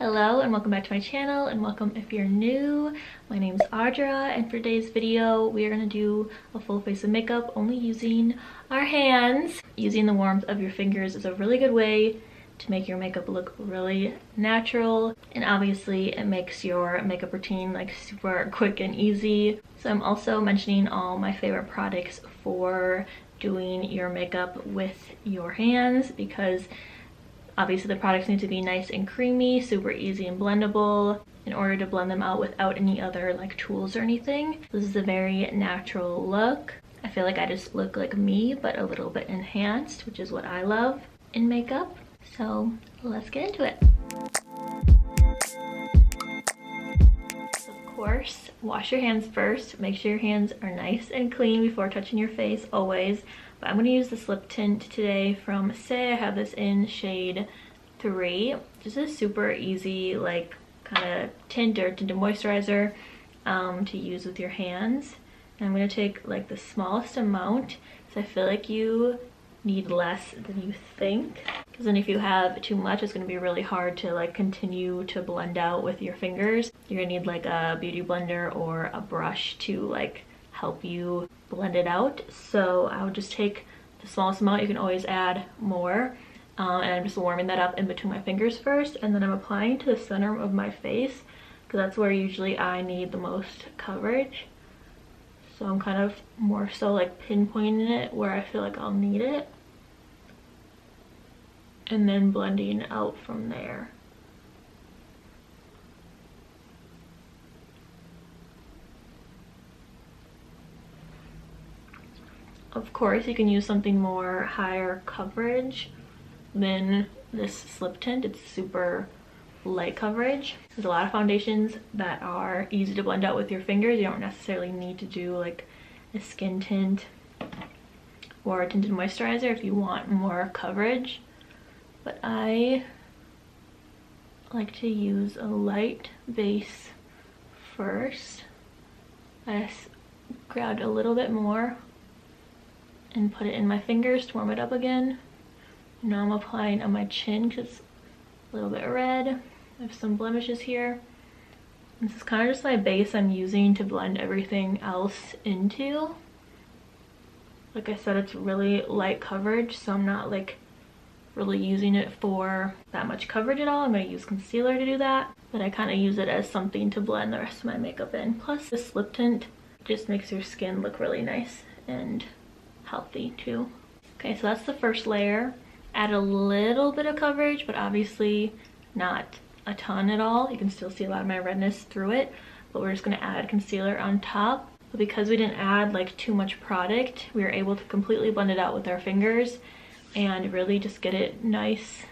Hello and welcome back to my channel, and welcome if you're new. My name's Audra, and for today's video we are going to do a full face of makeup only using our hands. Using the warmth of your fingers is a really good way to make your makeup look really natural, and obviously it makes your makeup routine like super quick and easy. So I'm also mentioning all my favorite products for doing your makeup with your hands, because obviously the products need to be nice and creamy, super easy and blendable in order to blend them out without any other like tools or anything. This is a very natural look. I feel like I just look like me, but a little bit enhanced, which is what I love in makeup. So let's get into it. Of course, wash your hands first. Make sure your hands are nice and clean before touching your face, always. But I'm going to use this lip tint today from Saie. I have this in shade 3. Just a super easy like kind of tint or tinted moisturizer to use with your hands. And I'm going to take like the smallest amount, so I feel like you need less than you think, because then if you have too much, it's going to be really hard to like continue to blend out with your fingers. You're going to need like a beauty blender or a brush to like help you blend it out. So I would just take the smallest amount. You can always add more, and I'm just warming that up in between my fingers first, and then I'm applying to the center of my face because that's where usually I need the most coverage. So I'm kind of more so like pinpointing it where I feel like I'll need it, and then blending out from there. Of course, you can use something more higher coverage than this slip tint. It's super light coverage. There's a lot of foundations that are easy to blend out with your fingers. You don't necessarily need to do like a skin tint or a tinted moisturizer if you want more coverage. But I like to use a light base first. I just grabbed a little bit more and put it in my fingers to warm it up again. Now I'm applying on my chin because it's a little bit red. I have some blemishes here. This is kind of just my base I'm using to blend everything else into. Like I said, it's really light coverage, so I'm not like really using it for that much coverage at all. I'm going to use concealer to do that, but I kind of use it as something to blend the rest of my makeup in. Plus this lip tint just makes your skin look really nice and healthy too. Okay, so that's the first layer. Add a little bit of coverage, but obviously not a ton at all. You can still see a lot of my redness through it, but we're just going to add concealer on top. But because we didn't add like too much product, we were able to completely blend it out with our fingers and really just get it nice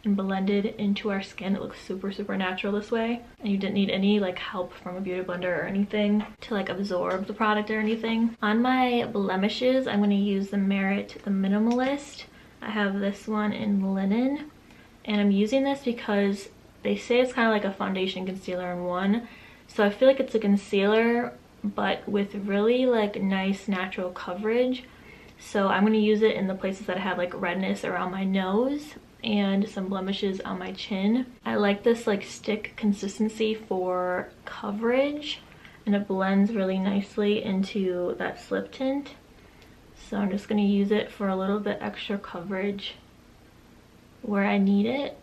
and blended into our skin. It looks super natural this way, and you didn't need any like help from a beauty blender or anything to like absorb the product or anything. On my blemishes, I'm going to use the Merit the Minimalist. I have this one in linen, and I'm using this because they say it's kind of like a foundation concealer in one. So I feel like it's a concealer but with really like nice natural coverage. So I'm going to use it in the places that I have like redness around my nose and some blemishes on my chin. I like this like stick consistency for coverage, and it blends really nicely into that slip tint. So I'm just going to use it for a little bit extra coverage where I need it.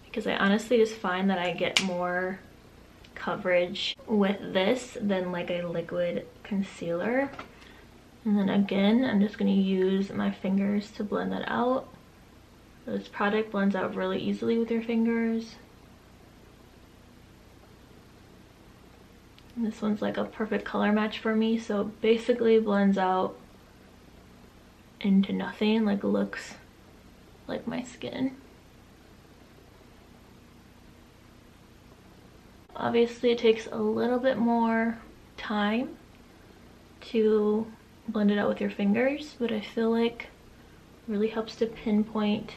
Because I honestly just find that I get more coverage with this than like a liquid concealer. And then again, I'm just going to use my fingers to blend that out. This product blends out really easily with your fingers. And this one's like a perfect color match for me, so basically blends out into nothing, like looks like my skin. Obviously it takes a little bit more time to blend it out with your fingers, but I feel like it really helps to pinpoint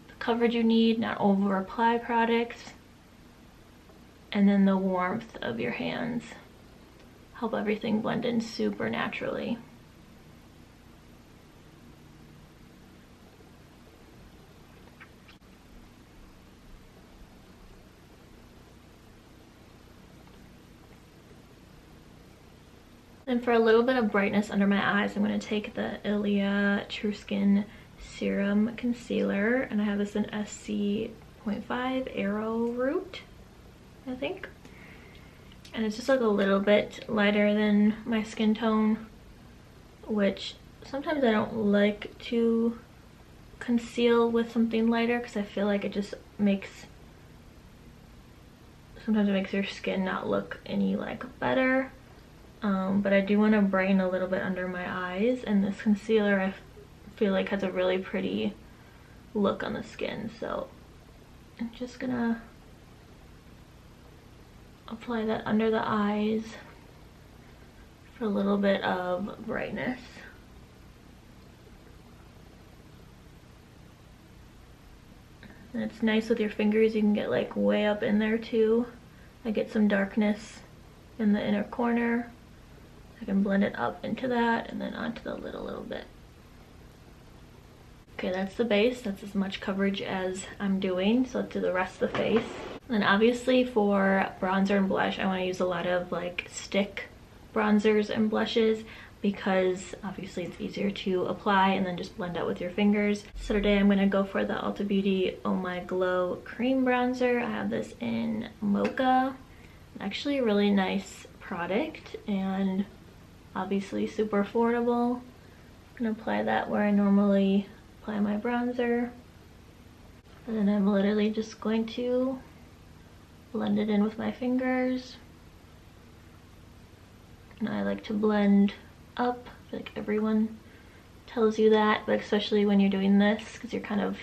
the coverage you need, not over apply products, and then the warmth of your hands help everything blend in super naturally. And for a little bit of brightness under my eyes, I'm going to take the Ilia True Skin Serum Concealer, and I have this in SC.5 Arrowroot, I think. And it's just like a little bit lighter than my skin tone, which sometimes I don't like to conceal with something lighter because I feel like it just makes, sometimes it makes your skin not look any like better. But I do want to brighten a little bit under my eyes, and this concealer I feel like has a really pretty look on the skin, so I'm just gonna apply that under the eyes for a little bit of brightness. And it's nice with your fingers, you can get like way up in there too. I get some darkness in the inner corner. I can blend it up into that and then onto the lid a little bit. Okay, that's the base. That's as much coverage as I'm doing. So let's do the rest of the face. And then obviously for bronzer and blush, I want to use a lot of like stick bronzers and blushes because obviously it's easier to apply and then just blend out with your fingers. So today I'm going to go for the Ulta Beauty Oh My Glow Cream Bronzer. I have this in Mocha. Actually a really nice product and obviously super affordable. I'm gonna apply that where I normally apply my bronzer. And then I'm literally just going to blend it in with my fingers. And I like to blend up. I feel like everyone tells you that, but especially when you're doing this because you're kind of,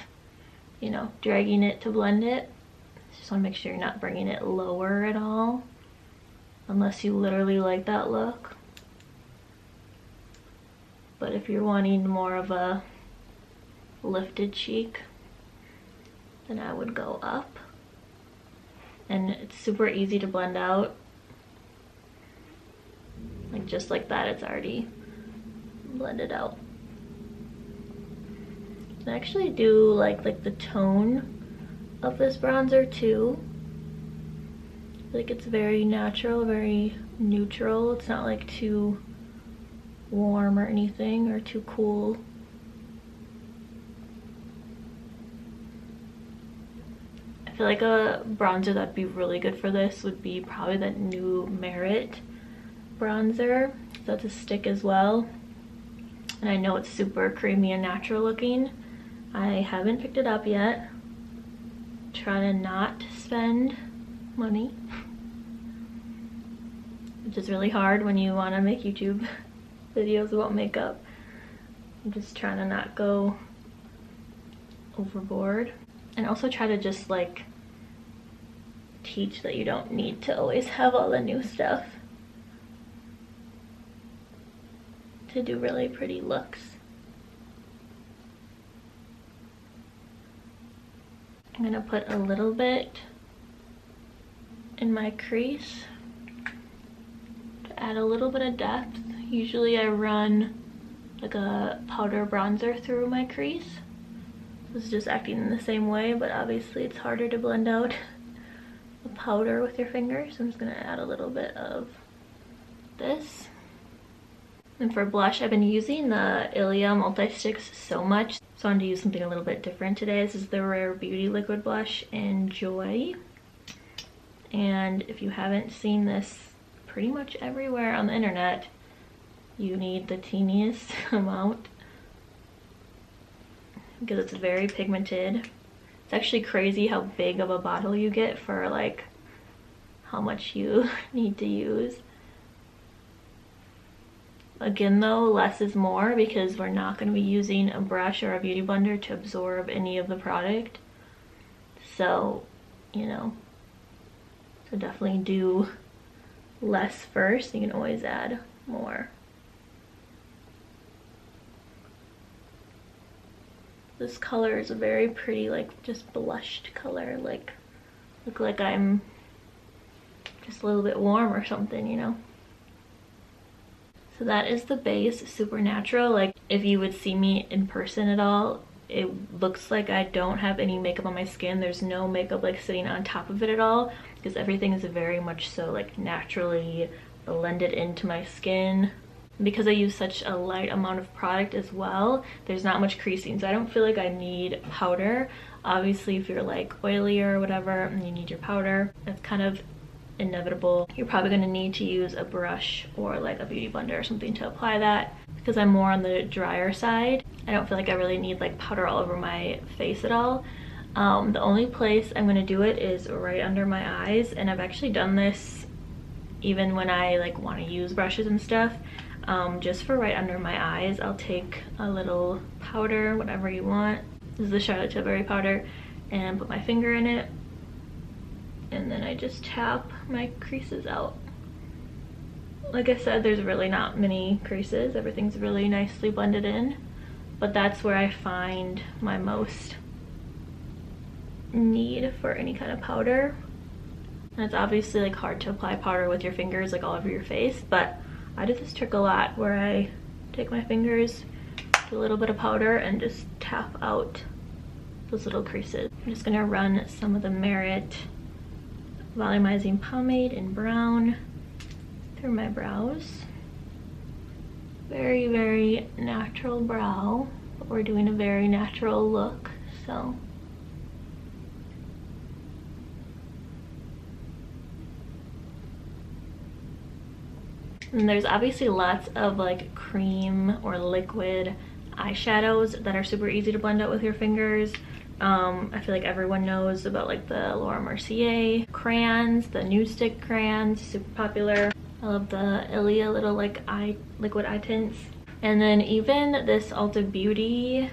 you know, dragging it to blend it. Just want to make sure you're not bringing it lower at all, unless you literally like that look. But if you're wanting more of a lifted cheek, then I would go up. And it's super easy to blend out. Like just like that, it's already blended out. I actually do like the tone of this bronzer too. I feel like it's very natural, very neutral. It's not like too warm or anything or too cool. I feel like a bronzer that'd be really good for this would be probably that new Merit bronzer. That's a stick as well, and I know it's super creamy and natural looking. I haven't picked it up yet. Trying to not spend money, which is really hard when you want to make YouTube videos about makeup. I'm just trying to not go overboard, and also try to just like teach that you don't need to always have all the new stuff to do really pretty looks. I'm gonna put a little bit in my crease to add a little bit of depth. Usually I run like a powder bronzer through my crease. This is just acting in the same way, but obviously it's harder to blend out the powder with your fingers. So I'm just gonna add a little bit of this. And for blush, I've been using the Ilia Multi-Sticks so much, so I wanted to use something a little bit different today. This is the Rare Beauty Liquid Blush in Joy. And if you haven't seen this pretty much everywhere on the internet, you need the teeniest amount because it's very pigmented. It's actually crazy how big of a bottle you get for like how much you need to use. Again though, less is more because we're not going to be using a brush or a beauty blender to absorb any of the product. So, you know, so definitely do less first. You can always add more. This color is a very pretty, like just blushed color, like look like I'm just a little bit warm or something, you know. So that is the base, super natural. Like if you would see me in person at all, it looks like I don't have any makeup on my skin. There's no makeup like sitting on top of it at all, because everything is very much so like naturally blended into my skin. Because I use such a light amount of product as well, there's not much creasing, so I don't feel like I need powder. Obviously if you're like oily or whatever and you need your powder, that's kind of inevitable. You're probably going to need to use a brush or like a beauty blender or something to apply that. Because I'm more on the drier side, I don't feel like I really need like powder all over my face at all. The only place I'm going to do it is right under my eyes, and I've actually done this even when I like want to use brushes and stuff. Just for right under my eyes, I'll take a little powder, whatever you want. This is the Charlotte Tilbury powder, and put my finger in it, and then I just tap my creases out. Like I said, there's really not many creases. Everything's really nicely blended in, but that's where I find my most need for any kind of powder. And it's obviously like hard to apply powder with your fingers like all over your face, but I do this trick a lot where I take my fingers, do a little bit of powder, and just tap out those little creases. I'm just gonna run some of the Merit volumizing pomade in brown through my brows. Very, very natural brow, but we're doing a very natural look, so. And there's obviously lots of like cream or liquid eyeshadows that are super easy to blend out with your fingers. I feel like everyone knows about like the Laura Mercier crayons, the nude stick crayons, super popular. I love the Ilia little like liquid eye tints. And then even this Ulta Beauty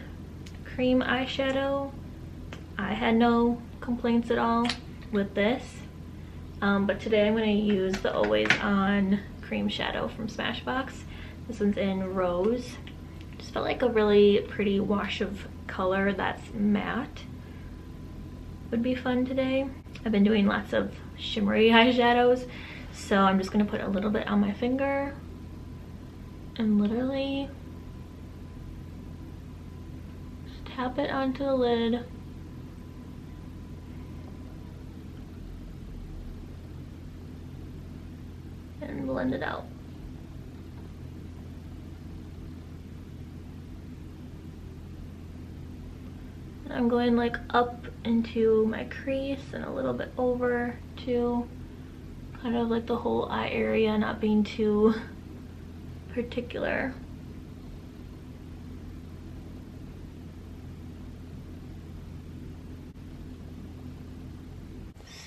cream eyeshadow, I had no complaints at all with this. But today I'm going to use the Always On cream shadow from Smashbox. This one's in Rose. Just felt like a really pretty wash of color that's matte would be fun today. I've been doing lots of shimmery eyeshadows, so I'm just going to put a little bit on my finger and literally just tap it onto the lid. And blend it out. I'm going like up into my crease and a little bit over too. Kind of like the whole eye area, not being too particular.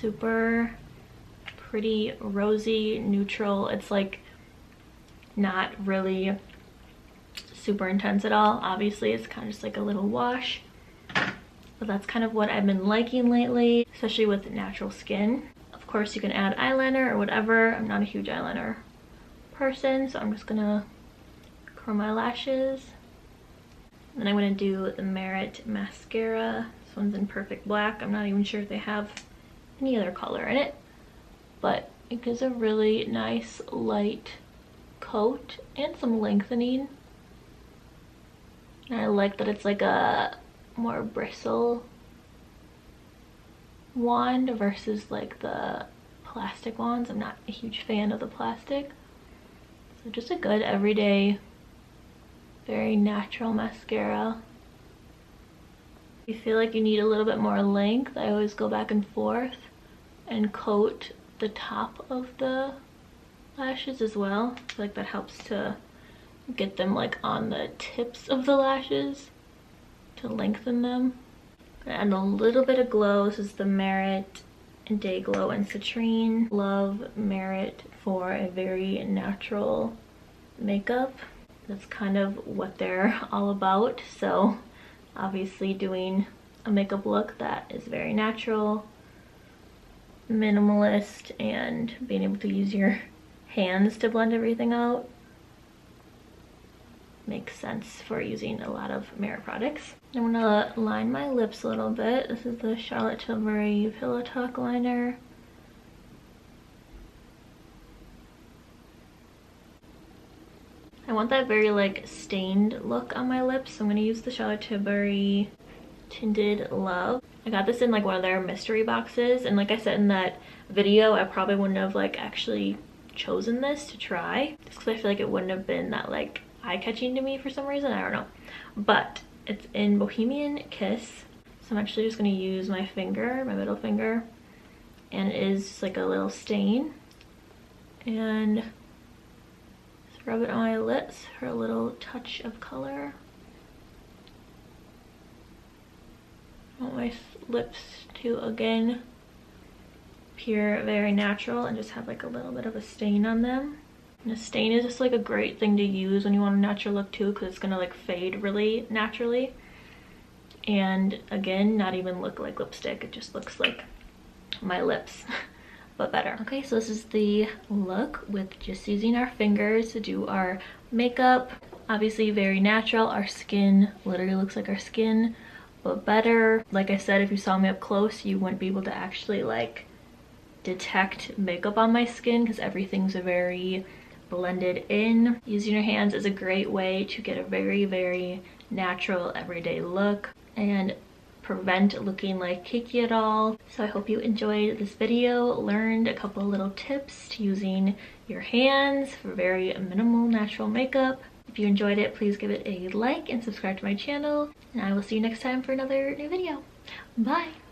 Super pretty rosy neutral. It's like not really super intense at all. Obviously it's kind of just like a little wash, but that's kind of what I've been liking lately, especially with natural skin. Of course you can add eyeliner or whatever. I'm not a huge eyeliner person, so I'm just gonna curl my lashes. Then I'm gonna do the Merit mascara. This one's in Perfect Black. I'm not even sure if they have any other color in it, but it gives a really nice light coat and some lengthening. And I like that it's like a more bristle wand versus like the plastic wands. I'm not a huge fan of the plastic. So just a good everyday, very natural mascara. If you feel like you need a little bit more length, I always go back and forth and coat the top of the lashes as well. I feel like that helps to get them like on the tips of the lashes to lengthen them. And a little bit of glow. This is the Merit Day Glow in Citrine. Love Merit for a very natural makeup. That's kind of what they're all about. So obviously doing a makeup look that is very natural, minimalist, and being able to use your hands to blend everything out makes sense for using a lot of Merit products. I'm gonna line my lips a little bit. This is the Charlotte Tilbury Pillow Talk liner. want that very like stained look on my lips, so I'm gonna use the Charlotte Tilbury Tinted Love. I got this in like one of their mystery boxes, and like I said in that video, I probably wouldn't have like actually chosen this to try just because I feel like it wouldn't have been that like eye-catching to me for some reason. I don't know, but it's in Bohemian Kiss, so I'm actually just going to use my finger, my middle finger, and it is just like a little stain, and just rub it on my lips for a little touch of color. I want my lips to again appear very natural and just have like a little bit of a stain on them. And a stain is just like a great thing to use when you want a natural look too, because it's gonna like fade really naturally, and again, not even look like lipstick. It just looks like my lips but better. Okay, so this is the look with just using our fingers to do our makeup. Obviously very natural. Our skin literally looks like our skin, but better. Like I said, if you saw me up close, you wouldn't be able to actually like detect makeup on my skin because everything's very blended in. Using your hands is a great way to get a very natural everyday look and prevent looking like cakey at all. So I hope you enjoyed this video, learned a couple little tips to using your hands for very minimal natural makeup. If you enjoyed it, please give it a like and subscribe to my channel, and I will see you next time for another new video. Bye!